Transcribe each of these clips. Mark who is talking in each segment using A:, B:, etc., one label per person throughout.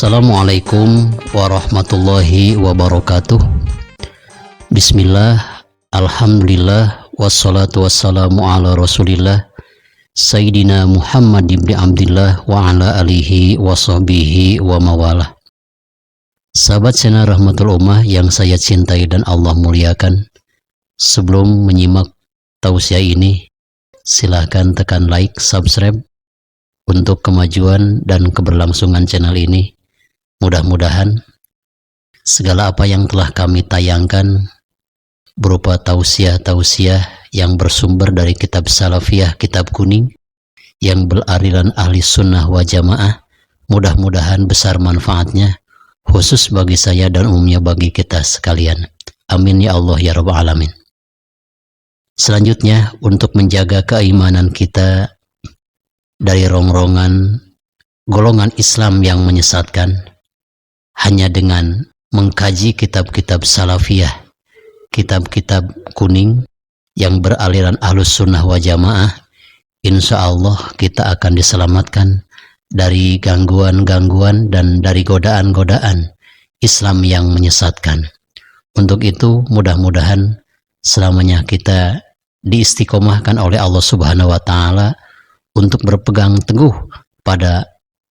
A: Assalamualaikum warahmatullahi wabarakatuh. Bismillah, alhamdulillah, wassalatu wassalamu ala rasulillah Sayyidina Muhammad ibn Abdillah wa ala alihi wa sahbihi wa mawalah. Sahabat channel Rahmatul Ummah yang saya cintai dan Allah muliakan, sebelum menyimak tausiah ini, silahkan tekan like, subscribe untuk kemajuan dan keberlangsungan channel ini. Mudah-mudahan segala apa yang telah kami tayangkan berupa tausiah-tausiah yang bersumber dari kitab salafiyah, kitab kuning yang beraliran ahli sunnah wa jamaah, mudah-mudahan besar manfaatnya khusus bagi saya dan umumnya bagi kita sekalian. Amin ya Allah ya Rabbal Alamin. Selanjutnya, untuk menjaga keimanan kita dari rongrongan golongan Islam yang menyesatkan, hanya dengan mengkaji kitab-kitab salafiyah, kitab-kitab kuning yang beraliran ahlus sunnah wa jamaah, insya Allah kita akan diselamatkan dari gangguan-gangguan dan dari godaan-godaan Islam yang menyesatkan. Untuk itu mudah-mudahan selamanya kita diistiqomahkan oleh Allah Subhanahu wa Ta'ala untuk berpegang teguh pada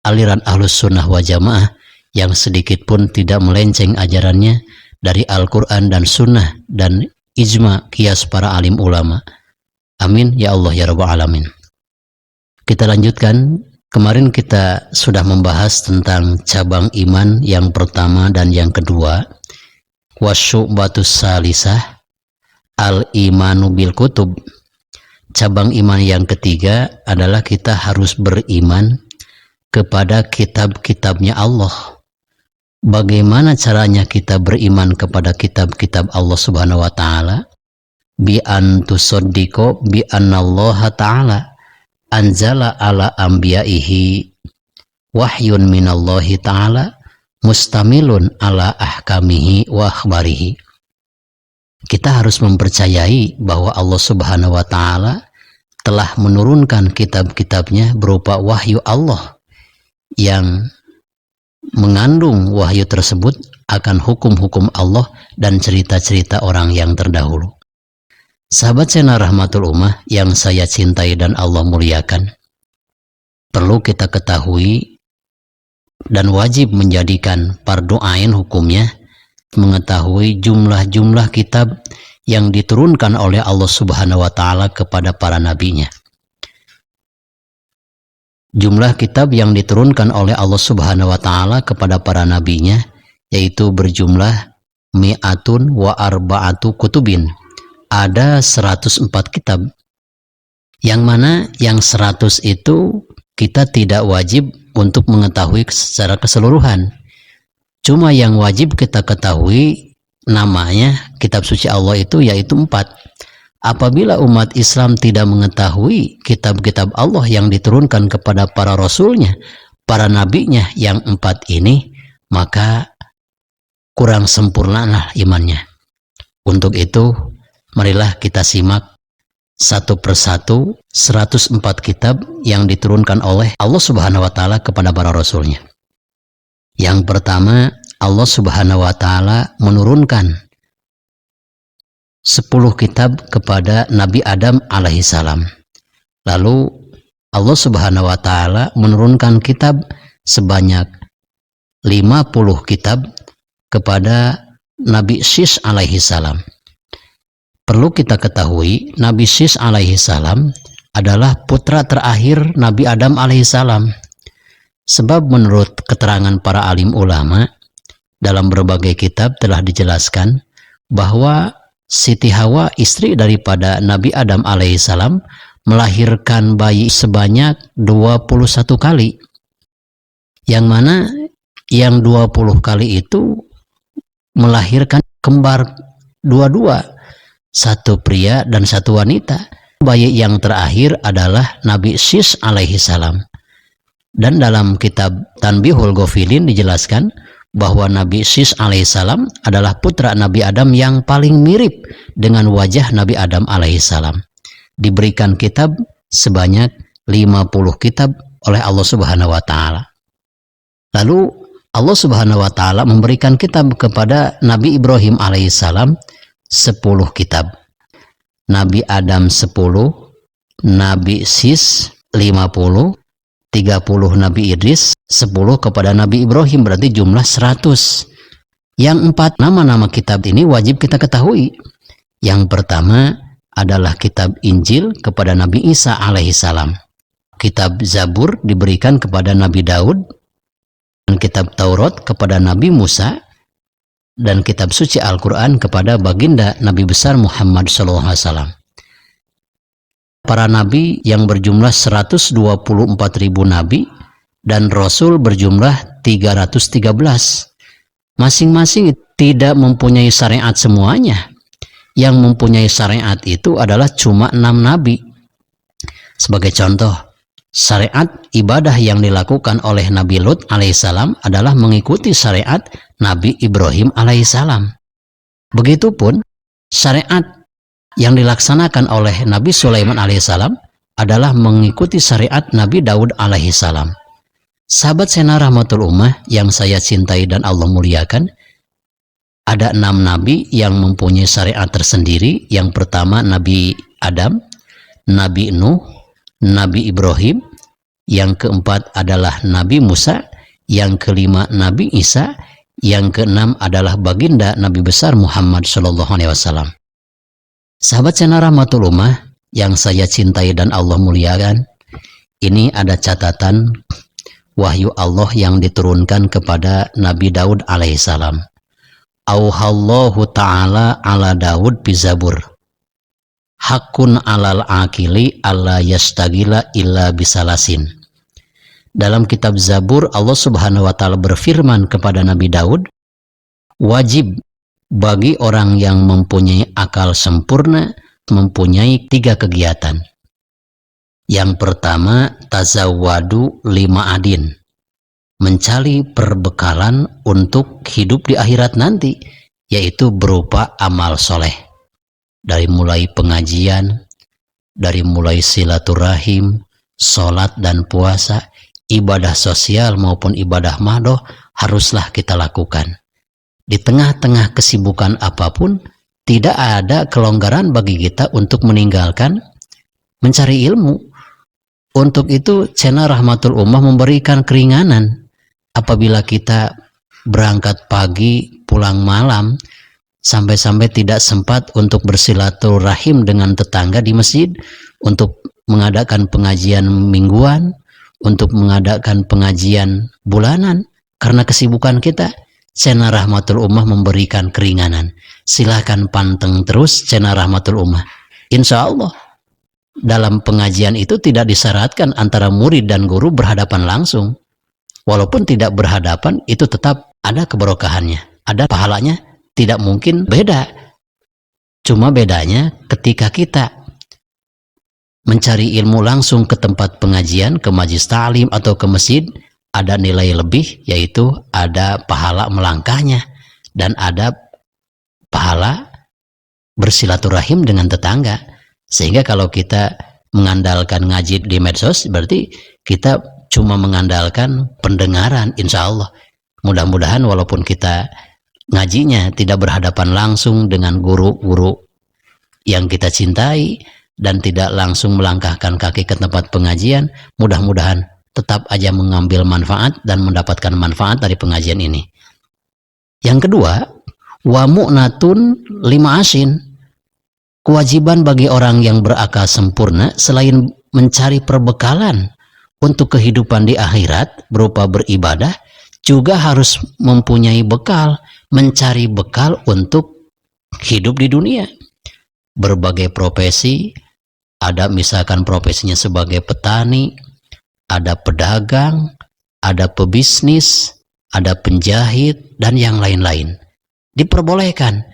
A: aliran ahlus sunnah wa jamaah yang sedikit pun tidak melenceng ajarannya dari Al-Quran dan sunnah dan ijma qiyas para alim ulama. Amin ya Allah ya Rabbal Alamin. Kita lanjutkan. Kemarin kita sudah membahas tentang cabang iman yang pertama dan yang kedua, wasyu'batus salisah al-imanu bil kutub. Cabang iman yang ketiga adalah kita harus beriman kepada kitab-kitabnya Allah. Bagaimana caranya kita beriman kepada kitab-kitab Allah Subhanahu wa Ta'ala? Bi an tusaddiqo bi annallaha ta'ala anzala ala anbiya'ihi wahyun minallahi ta'ala mustamilun ala ahkamihi wa akhbarihi. Kita harus mempercayai bahwa Allah Subhanahu wa Ta'ala telah menurunkan kitab-kitabnya berupa wahyu Allah yang mengandung wahyu tersebut akan hukum-hukum Allah dan cerita-cerita orang yang terdahulu. Sahabat channel Rahmatul Ummah yang saya cintai dan Allah muliakan, perlu kita ketahui dan wajib menjadikan fardu ain hukumnya mengetahui jumlah-jumlah kitab yang diturunkan oleh Allah Subhanahu wa Ta'ala kepada para nabinya. Jumlah kitab yang diturunkan oleh Allah Subhanahu wa Ta'ala kepada para nabinya yaitu berjumlah mi'atun wa arba'atu kutubin. Ada 104 kitab. Yang mana yang 100 itu kita tidak wajib untuk mengetahui secara keseluruhan. Cuma yang wajib kita ketahui namanya kitab suci Allah itu yaitu 4. Apabila umat Islam tidak mengetahui kitab-kitab Allah yang diturunkan kepada para rasulnya, para nabinya yang 4 ini, maka kurang sempurnalah imannya. Untuk itu, marilah kita simak satu persatu 104 kitab yang diturunkan oleh Allah Subhanahu wa Ta'ala kepada para rasulnya. Yang pertama, Allah Subhanahu wa Ta'ala menurunkan 10 kitab kepada Nabi Adam alaihissalam. Lalu Allah Subhanahu wa Ta'ala menurunkan kitab sebanyak 50 kitab kepada Nabi Syis alaihissalam. Perlu kita ketahui, Nabi Syis alaihissalam adalah putra terakhir Nabi Adam alaihissalam. Sebab menurut keterangan para alim ulama dalam berbagai kitab telah dijelaskan bahwa Siti Hawa, istri daripada Nabi Adam alaihissalam, melahirkan bayi sebanyak 21 kali. Yang mana yang 20 kali itu melahirkan kembar dua-dua, satu pria dan satu wanita. Bayi yang terakhir adalah Nabi Syis alaihissalam. Dan dalam kitab Tanbihul Ghafilin dijelaskan bahwa Nabi Syis alaihissalam adalah putra Nabi Adam yang paling mirip dengan wajah Nabi Adam alaihissalam. Diberikan kitab sebanyak 50 kitab oleh Allah Subhanahu wa Ta'ala. Lalu Allah Subhanahu wa taala memberikan kitab kepada Nabi Ibrahim alaihissalam 10 kitab. Nabi Adam 10, Nabi Sis 50, 30 Nabi Idris, 10 kepada Nabi Ibrahim, berarti jumlah 100. Yang 4 nama-nama kitab ini wajib kita ketahui. Yang pertama adalah kitab Injil kepada Nabi Isa alaihissalam. Kitab Zabur diberikan kepada Nabi Daud, dan kitab Taurat kepada Nabi Musa, dan kitab suci Al-Quran kepada baginda Nabi besar Muhammad SAW. Para nabi yang berjumlah 124.000 nabi dan rasul berjumlah 313. Masing-masing tidak mempunyai syariat semuanya. Yang mempunyai syariat itu adalah cuma 6 nabi. Sebagai contoh, syariat ibadah yang dilakukan oleh Nabi Lut alaihissalam adalah mengikuti syariat Nabi Ibrahim alaihissalam. Begitupun syariat yang dilaksanakan oleh Nabi Sulaiman alaihissalam adalah mengikuti syariat Nabi Daud alaihissalam. Sahabat Sena Rahmatul Ummah yang saya cintai dan Allah muliakan, ada 6 nabi yang mempunyai syariat tersendiri. Yang pertama Nabi Adam, Nabi Nuh, Nabi Ibrahim. Yang keempat adalah Nabi Musa. Yang kelima Nabi Isa. Yang keenam adalah baginda Nabi besar Muhammad SAW. Sahabat Sena Rahmatul Ummah yang saya cintai dan Allah muliakan, ini ada catatan wahyu Allah yang diturunkan kepada Nabi Daud alaihissalam. Auhallahu ta'ala ala Daud bizabur, hakun alal akili alla yastagila illa bisalasin. Dalam kitab Zabur, Allah Subhanahu wa taala berfirman kepada Nabi Daud, wajib bagi orang yang mempunyai akal sempurna mempunyai 3 kegiatan. Yang pertama, tazawwadu lima adin, mencari perbekalan untuk hidup di akhirat nanti, yaitu berupa amal soleh. Dari mulai pengajian, dari mulai silaturahim, sholat dan puasa, ibadah sosial maupun ibadah mahdoh haruslah kita lakukan. Di tengah-tengah kesibukan apapun, tidak ada kelonggaran bagi kita untuk meninggalkan mencari ilmu. Untuk itu, Channel Rahmatul Ummah memberikan keringanan. Apabila kita berangkat pagi, pulang malam, sampai-sampai tidak sempat untuk bersilaturahim dengan tetangga di masjid, untuk mengadakan pengajian mingguan, untuk mengadakan pengajian bulanan, karena kesibukan kita, Channel Rahmatul Ummah memberikan keringanan. Silahkan panteng terus Channel Rahmatul Ummah. Insya Allah dalam pengajian itu tidak disyaratkan antara murid dan guru berhadapan langsung. Walaupun tidak berhadapan, itu tetap ada keberkahannya, ada pahalanya, tidak mungkin beda. Cuma bedanya ketika kita mencari ilmu langsung ke tempat pengajian, ke majlis ta'lim atau ke masjid, ada nilai lebih, yaitu ada pahala melangkahnya dan ada pahala bersilaturahim dengan tetangga. Sehingga kalau kita mengandalkan ngaji di medsos, berarti kita cuma mengandalkan pendengaran. Insya Allah mudah-mudahan walaupun kita ngajinya tidak berhadapan langsung dengan guru-guru yang kita cintai dan tidak langsung melangkahkan kaki ke tempat pengajian, mudah-mudahan tetap aja mengambil manfaat dan mendapatkan manfaat dari pengajian ini. Yang kedua, wa mu'natun lima asin, kewajiban bagi orang yang berakal sempurna selain mencari perbekalan untuk kehidupan di akhirat berupa beribadah, juga harus mempunyai bekal, mencari bekal untuk hidup di dunia. Berbagai profesi, ada misalkan profesinya sebagai petani, ada pedagang, ada pebisnis, ada penjahit, dan yang lain-lain. Diperbolehkan.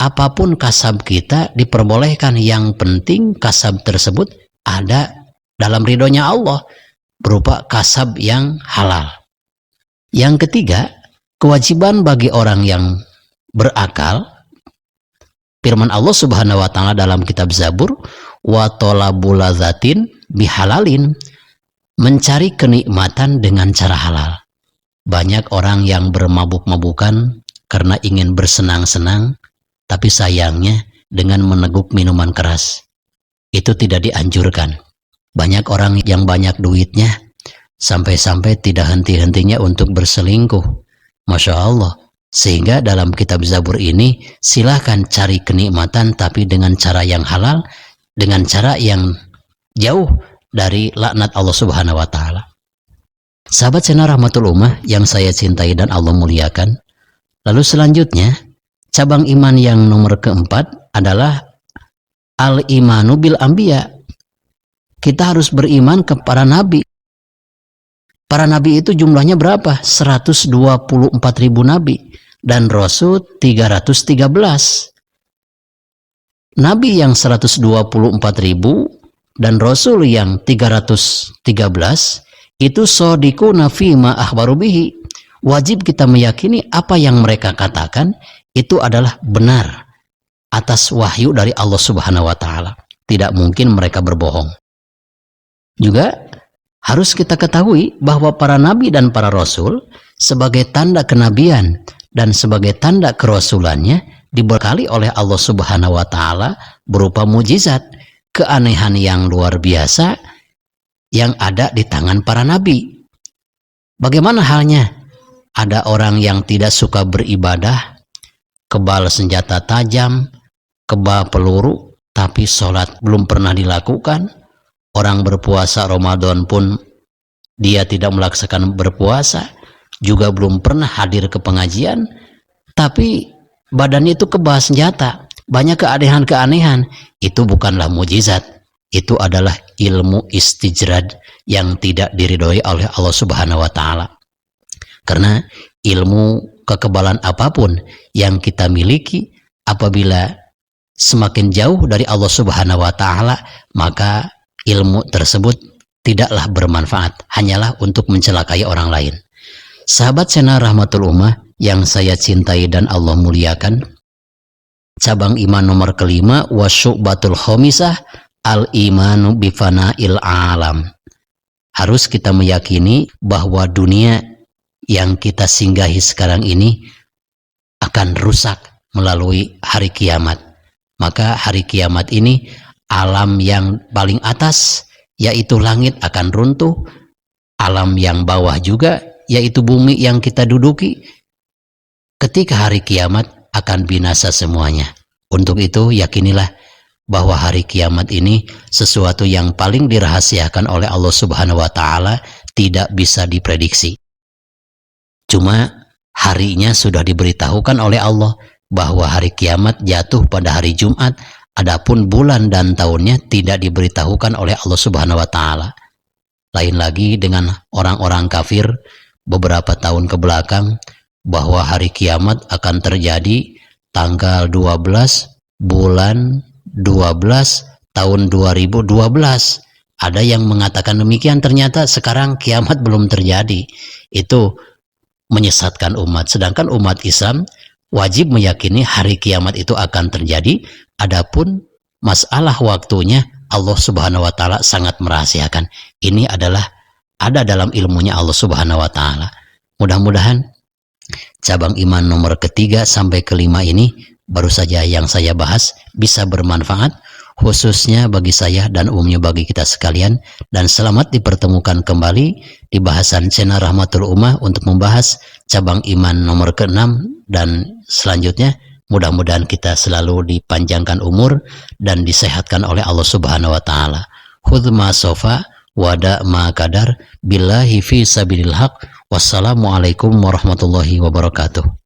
A: Apapun kasab kita diperbolehkan. Yang penting kasab tersebut ada dalam ridhonya Allah, berupa kasab yang halal. Yang ketiga, kewajiban bagi orang yang berakal, firman Allah Subhanahu wa taala dalam kitab Zabur, wa talabul ladzatin bihalalin, mencari kenikmatan dengan cara halal. Banyak orang yang bermabuk-mabukan karena ingin bersenang-senang, tapi sayangnya dengan meneguk minuman keras. Itu tidak dianjurkan. Banyak orang yang banyak duitnya, sampai-sampai tidak henti-hentinya untuk berselingkuh. Masya Allah. Sehingga dalam kitab Zabur ini, silahkan cari kenikmatan tapi dengan cara yang halal, dengan cara yang jauh dari laknat Allah Subhanahu wa Ta'ala. Sahabat channel Rahmatul Ummah yang saya cintai dan Allah muliakan, lalu selanjutnya cabang iman yang nomor keempat adalah al-imanu bil anbiya. Kita harus beriman kepada nabi. Para nabi itu jumlahnya berapa? 124.000 nabi dan rasul 313. Nabi yang 124.000 dan rasul yang 313 itu shodiquna fima akhbaru bihi. Wajib kita meyakini apa yang mereka katakan itu adalah benar atas wahyu dari Allah Subhanahu wa Ta'ala. Tidak mungkin mereka berbohong. Juga harus kita ketahui bahwa para nabi dan para rasul sebagai tanda kenabian dan sebagai tanda kerasulannya dibekali oleh Allah Subhanahu wa Ta'ala berupa mujizat, keanehan yang luar biasa yang ada di tangan para nabi. Bagaimana halnya? Ada orang yang tidak suka beribadah, kebal senjata tajam, kebal peluru, tapi sholat belum pernah dilakukan. Orang berpuasa Ramadan pun dia tidak melaksanakan berpuasa, juga belum pernah hadir ke pengajian, tapi badannya itu kebal senjata, banyak keanehan-keanehan. Itu bukanlah mujizat, itu adalah ilmu istijrad yang tidak diridhoi oleh Allah Subhanahu wa Ta'ala. Karena ilmu kekebalan apapun yang kita miliki, apabila semakin jauh dari Allah Subhanahu wa Ta'ala, maka ilmu tersebut tidaklah bermanfaat, hanyalah untuk mencelakai orang lain. Sahabat channel Rahmatul Ummah yang saya cintai dan Allah muliakan, cabang iman nomor kelima wasyu'batul khomisah al-imanu bifana'il alam. Harus kita meyakini bahwa dunia yang kita singgahi sekarang ini akan rusak melalui hari kiamat. Maka hari kiamat ini alam yang paling atas yaitu langit akan runtuh, alam yang bawah juga yaitu bumi yang kita duduki ketika hari kiamat akan binasa semuanya. Untuk itu yakinilah bahwa hari kiamat ini sesuatu yang paling dirahasiakan oleh Allah Subhanahu wa Ta'ala, tidak bisa diprediksi. Cuma harinya sudah diberitahukan oleh Allah bahwa hari kiamat jatuh pada hari Jumat. Adapun bulan dan tahunnya tidak diberitahukan oleh Allah Subhanahu wa Ta'ala. Lain lagi dengan orang-orang kafir beberapa tahun ke belakang, bahwa hari kiamat akan terjadi tanggal 12 bulan 12 tahun 2012. Ada yang mengatakan demikian, ternyata sekarang kiamat belum terjadi. Itu menyesatkan umat. Sedangkan umat Islam wajib meyakini hari kiamat itu akan terjadi. Adapun masalah waktunya Allah Subhanahu wa Ta'ala sangat merahasiakan. Ini adalah ada dalam ilmunya Allah Subhanahu wa Ta'ala. Mudah-mudahan cabang iman nomor ketiga sampai kelima ini baru saja yang saya bahas bisa bermanfaat, khususnya bagi saya dan umumnya bagi kita sekalian. Dan selamat dipertemukan kembali di bahasan channel Rahmatul Ummah untuk membahas cabang iman nomor ke-6 dan selanjutnya. Mudah-mudahan kita selalu dipanjangkan umur dan disehatkan oleh Allah Subhanahu wa Ta'ala. Khudh ma sofa wada ma kadar billahi fi sabilil haq. Wassalamualaikum warahmatullahi wabarakatuh.